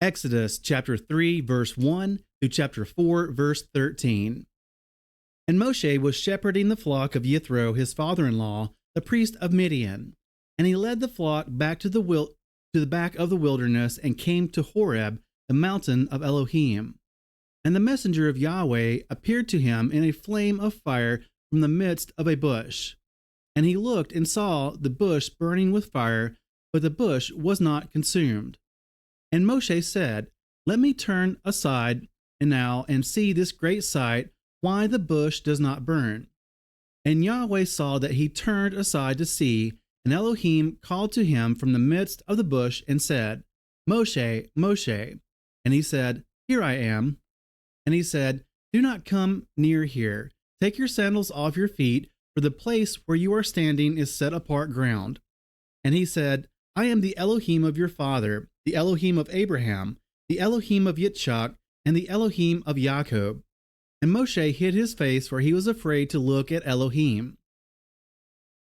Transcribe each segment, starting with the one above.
Exodus chapter 3, verse 1 through chapter 4, verse 13. And Moshe was shepherding the flock of Yithro, his father-in-law, the priest of Midian. And he led the flock back to the back of the wilderness and came to Horeb, the mountain of Elohim. And the messenger of Yahweh appeared to him in a flame of fire from the midst of a bush. And he looked and saw the bush burning with fire, but the bush was not consumed. And Moshe said, Let me turn aside now and see this great sight, why the bush does not burn. And Yahweh saw that he turned aside to see, and Elohim called to him from the midst of the bush and said, Moshe, Moshe. And he said, Here I am. And he said, Do not come near here. Take your sandals off your feet, for the place where you are standing is set apart ground. And he said, I am the Elohim of your father, the Elohim of Abraham, the Elohim of Yitzchak, and the Elohim of Jacob. And Moshe hid his face, for he was afraid to look at Elohim.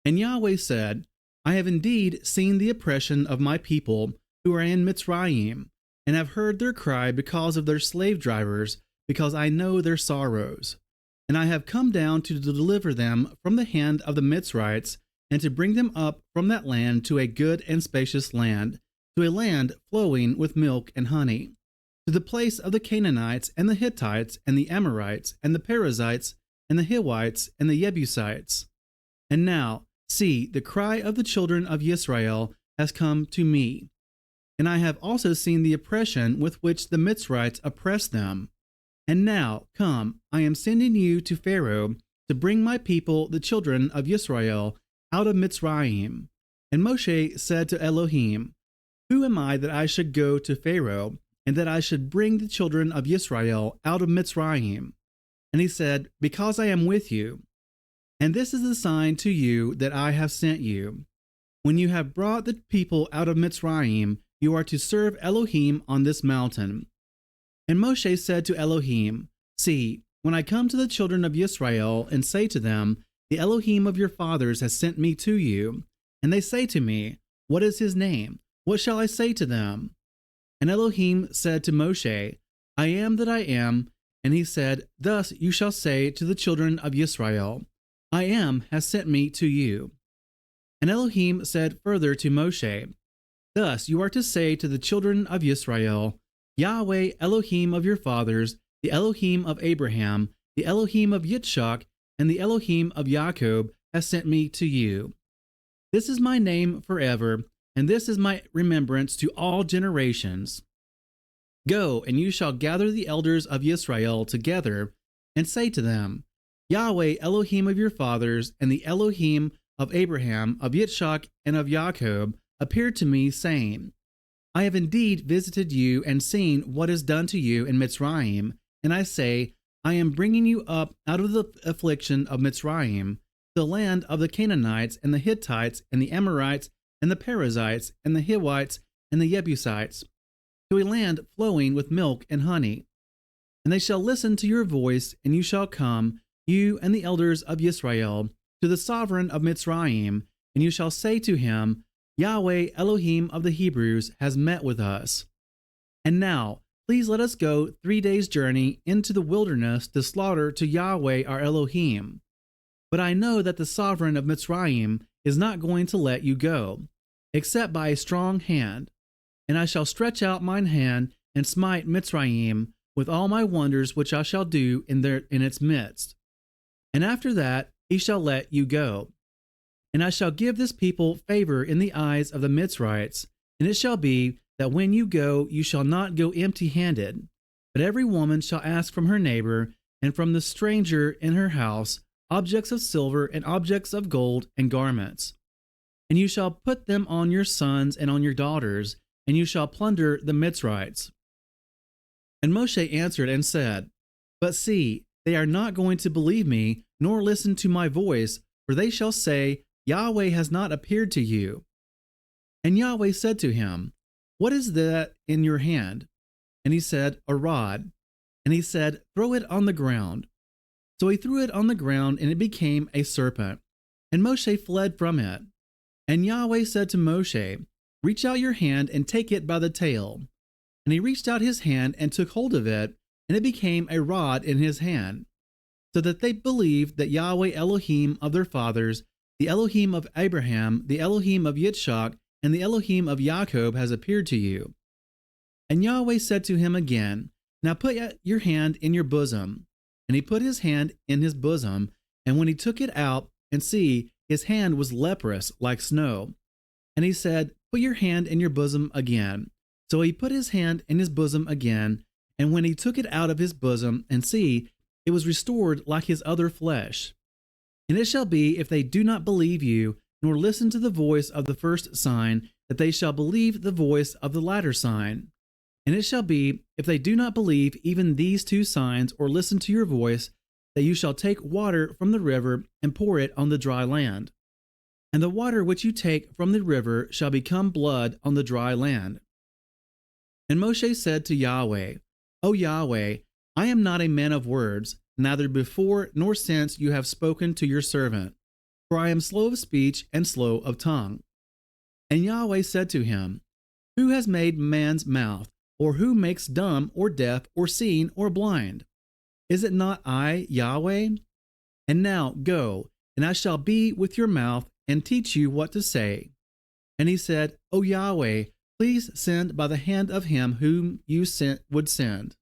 And Yahweh said, I have indeed seen the oppression of my people who are in Mitzrayim, and have heard their cry because of their slave drivers, because I know their sorrows. And I have come down to deliver them from the hand of the Mitzrites, and to bring them up from that land to a good and spacious land, to a land flowing with milk and honey, to the place of the Canaanites, and the Hittites, and the Amorites, and the Perizzites, and the Hivites, and the Jebusites. And now, see, the cry of the children of Israel has come to me. And I have also seen the oppression with which the Mitzrites oppress them. And now, come, I am sending you to Pharaoh to bring my people, the children of Israel, out of Mitzrayim. And Moshe said to Elohim, Who am I that I should go to Pharaoh, and that I should bring the children of Israel out of Mitzrayim? And he said, Because I am with you. And this is the sign to you that I have sent you. When you have brought the people out of Mitzrayim, you are to serve Elohim on this mountain. And Moshe said to Elohim, See, when I come to the children of Israel and say to them, The Elohim of your fathers has sent me to you, and they say to me, What is his name? What shall I say to them? And Elohim said to Moshe, I am that I am. And he said, Thus you shall say to the children of Israel, I am has sent me to you. And Elohim said further to Moshe, Thus you are to say to the children of Israel, Yahweh Elohim of your fathers, the Elohim of Abraham, the Elohim of Yitzchak, and the Elohim of Jacob has sent me to you. This is my name forever, and this is my remembrance to all generations. Go, and you shall gather the elders of Israel together, and say to them, Yahweh Elohim of your fathers, and the Elohim of Abraham, of Yitzchak, and of Jacob appeared to me, saying, I have indeed visited you and seen what is done to you in Mitzrayim, and I say, I am bringing you up out of the affliction of Mitzrayim, the land of the Canaanites, and the Hittites, and the Amorites, and the Perizzites, and the Hivites, and the Jebusites, to a land flowing with milk and honey. And they shall listen to your voice, and you shall come, you and the elders of Israel, to the sovereign of Mitzrayim, and you shall say to him, Yahweh Elohim of the Hebrews has met with us. And now, please let us go 3 days' journey into the wilderness to slaughter to Yahweh our Elohim. But I know that the sovereign of Mitzrayim is not going to let you go, except by a strong hand. And I shall stretch out mine hand and smite Mitzrayim with all my wonders which I shall do in its midst. And after that he shall let you go. And I shall give this people favor in the eyes of the Mitzrites, and it shall be that when you go, you shall not go empty-handed, but every woman shall ask from her neighbor and from the stranger in her house objects of silver and objects of gold and garments. And you shall put them on your sons and on your daughters, and you shall plunder the Mitzrites. And Moshe answered and said, But see, they are not going to believe me, nor listen to my voice, for they shall say, Yahweh has not appeared to you. And Yahweh said to him, What is that in your hand? And he said, A rod. And he said, Throw it on the ground. So he threw it on the ground, and it became a serpent. And Moshe fled from it. And Yahweh said to Moshe, Reach out your hand and take it by the tail. And he reached out his hand and took hold of it, and it became a rod in his hand, so that they believed that Yahweh Elohim of their fathers, the Elohim of Abraham, the Elohim of Yitzchak, and the Elohim of Jacob has appeared to you. And Yahweh said to him again, Now put your hand in your bosom. And he put his hand in his bosom, and when he took it out, and see, his hand was leprous like snow. And he said, Put your hand in your bosom again. So he put his hand in his bosom again, and when he took it out of his bosom, and see, it was restored like his other flesh. And it shall be, if they do not believe you, nor listen to the voice of the first sign, that they shall believe the voice of the latter sign. And it shall be, if they do not believe even these two signs, or listen to your voice, that you shall take water from the river, and pour it on the dry land. And the water which you take from the river shall become blood on the dry land. And Moshe said to Yahweh, O Yahweh, I am not a man of words, neither before nor since you have spoken to your servant, for I am slow of speech and slow of tongue. And Yahweh said to him, Who has made man's mouth, or who makes dumb, or deaf, or seen, or blind? Is it not I, Yahweh? And now go, and I shall be with your mouth, and teach you what to say. And he said, O Yahweh, please send by the hand of him whom you would send.